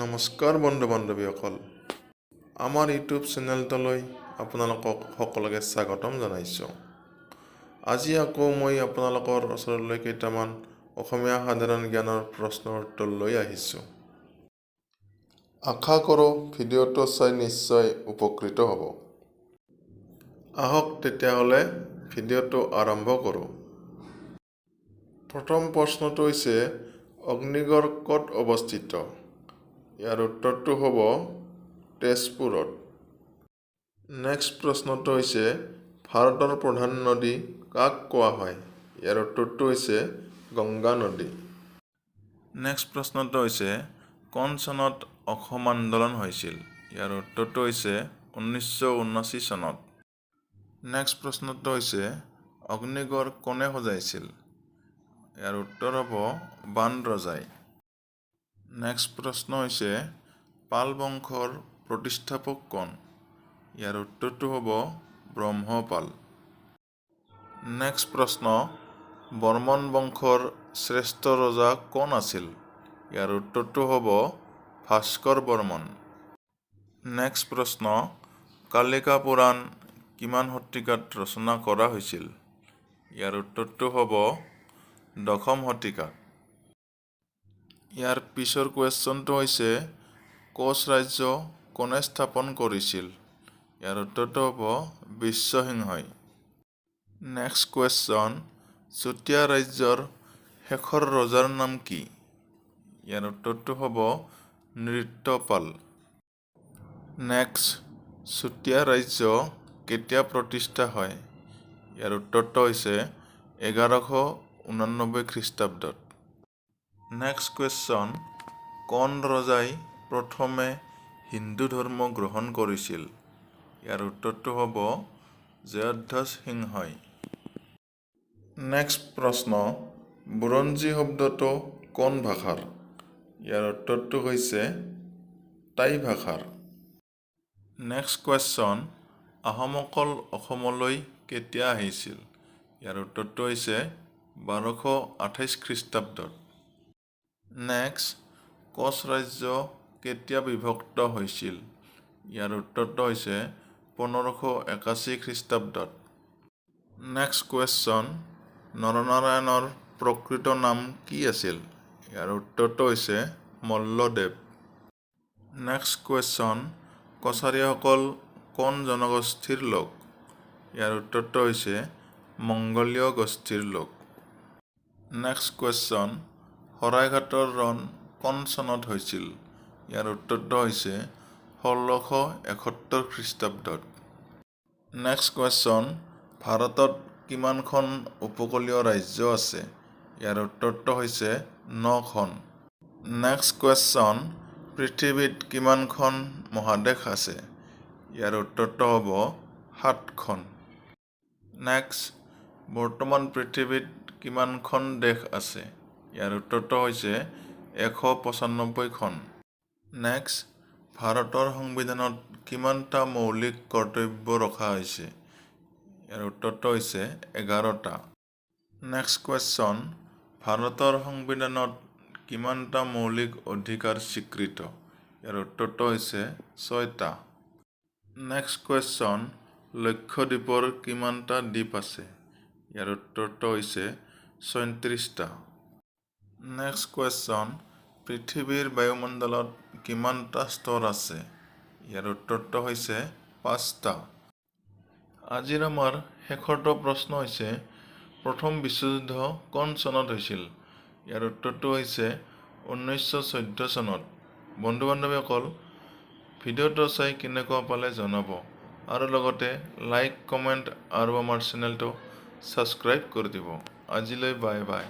নমস্কাৰ বন্ধু বান্ধৱীসকল, আমাৰ ইউটিউব চেনেলটোলৈ আপোনালোকক সকলোকে স্বাগতম জনাইছোঁ। আজি আকৌ মই আপোনালোকৰ ওচৰলৈ কেইটামান অসমীয়া সাধাৰণ জ্ঞানৰ প্ৰশ্নৰ উত্তৰ লৈ আহিছোঁ। আশা কৰোঁ ভিডিঅ'টো চাই নিশ্চয় উপকৃত হ'ব। আহক তেতিয়াহ'লে ভিডিঅ'টো আৰম্ভ কৰোঁ। প্ৰথম প্ৰশ্নটো হৈছে অগ্নিগড় ক'ত অৱস্থিত? ইয়াৰ উত্তৰটো হ'ব তেজপুৰত। নেক্সট প্ৰশ্নটো হৈছে ভাৰতৰ প্ৰধান নদী কাক কোৱা হয়? ইয়াৰ উত্তৰটো হৈছে গংগা নদী। নেক্সট প্ৰশ্নটো হৈছে কোন চনত অসম আন্দোলন হৈছিল? ইয়াৰ উত্তৰটো হৈছে 1979 চনত। নেক্সট প্ৰশ্নটো হৈছে অগ্নিগড় কোনে সজাইছিল? ইয়াৰ উত্তৰ হ'ব বান ৰজাই। নেক্সট প্ৰশ্ন হৈছে পাল বংশৰ প্ৰতিষ্ঠাপক কোন? ইয়াৰ উত্তৰটো হ'ব ব্ৰহ্মপাল। নেক্সট প্ৰশ্ন বৰ্মন বংশৰ শ্ৰেষ্ঠ ৰজা কোন আছিল? ইয়াৰ উত্তৰটো হ'ব ভাস্কৰ বৰ্মন। নেক্সট প্ৰশ্ন কালিকা পুৰাণ কিমান শতিকাত ৰচনা কৰা হৈছিল? ইয়াৰ উত্তৰটো হ'ব দশম শতিকাত। ইয়াৰ পিছৰ কুৱেশ্যনটো হৈছে কোচ ৰাজ্য কোনে স্থাপন কৰিছিল? ইয়াৰ উত্তৰটো হ'ব বিশ্বসিংহই। নেক্সট কুৱেশ্যন চুতীয়া ৰাজ্যৰ শেষৰ ৰজাৰ নাম কি? ইয়াৰ উত্তৰটো হ'ব নৃত্যপাল। নেক্সট চুতীয়া ৰাজ্য কেতিয়া প্ৰতিষ্ঠা হয়? ইয়াৰ উত্তৰটো হৈছে 1189 খ্ৰীষ্টাব্দত। নেক্সট কুৱেশ্যন কোন ৰজাই প্ৰথমে হিন্দু ধৰ্ম গ্ৰহণ কৰিছিল? ইয়াৰ উত্তৰটো হ'ব জয়ধ্বজ সিংহই। নেক্সট প্ৰশ্ন বুৰঞ্জী শব্দটো কোন ভাষাৰ? ইয়াৰ উত্তৰটো হৈছে টাই ভাষাৰ। নেক্সট কুৱেশ্যন আহোমসকল অসমলৈ কেতিয়া আহিছিল? ইয়াৰ উত্তৰটো হৈছে 1228 খ্ৰীষ্টাব্দত। নেক্সট কোচ ৰাজ্য কেতিয়া বিভক্ত হৈছিল? ইয়াৰ উত্তৰটো হৈছে 1581 খ্ৰীষ্টাব্দত। নেক্সট কুৱেশ্যন নৰনাৰায়ণৰ প্ৰকৃত নাম কি আছিল? ইয়াৰ উত্তৰটো হৈছে মল্লদেৱ। নেক্সট কুৱেশ্যন কছাৰীসকল কোন জনগোষ্ঠীৰ লোক? ইয়াৰ উত্তৰটো হৈছে মংগোলীয় গোষ্ঠীৰ লোক। নেক্সট কুৱেশ্যন শৰাইঘাটৰ ৰণ কোন চনত হৈছিল? ইয়াৰ উত্তৰটো হৈছে 1671 খ্ৰীষ্টাব্দত। নেক্সট কুৱেশ্যন ভাৰতত কিমানখন উপকূলীয় ৰাজ্য আছে? ইয়াৰ উত্তৰটো হৈছে 9খন। নেক্সট কুৱেশ্যন পৃথিৱীত কিমানখন মহাদেশ আছে? ইয়াৰ উত্তৰটো হ'ব 7খন। নেক্সট বৰ্তমান পৃথিৱীত কিমানখন দেশ আছে? ইয়াৰ উত্তৰটো হৈছে 195খন। নেক্সট ভাৰতৰ সংবিধানত কিমানটা মৌলিক কৰ্তব্য ৰখা হৈছে? ইয়াৰ উত্তৰটো হৈছে 11টা। নেক্সট কুৱেশ্যন ভাৰতৰ সংবিধানত কিমানটা মৌলিক অধিকাৰ স্বীকৃত? ইয়াৰ উত্তৰটো হৈছে 6টা। নেক্সট কুৱেশ্যন লক্ষদ্বীপৰ কিমানটা দ্বীপ আছে? ইয়াৰ উত্তৰটো হৈছে 34টা। নেক্সট কুৱেশ্যন পৃথিৱীৰ বায়ুমণ্ডলত কিমানটা স্তৰ আছে? ইয়াৰ উত্তৰটো হৈছে 5টা। আজিৰ আমাৰ শেষৰটো প্ৰশ্ন হৈছে প্ৰথম বিশ্বযুদ্ধ কোন চনত হৈছিল? ইয়াৰ উত্তৰটো হৈছে 1914 চনত। বন্ধু বান্ধৱীসকল ভিডিঅ'টো চাই কেনেকুৱা পালে জনাব আৰু লগতে লাইক কমেণ্ট আৰু আমাৰ চেনেলটো ছাবস্ক্ৰাইব কৰি দিব। আজিলৈ বাই বাই।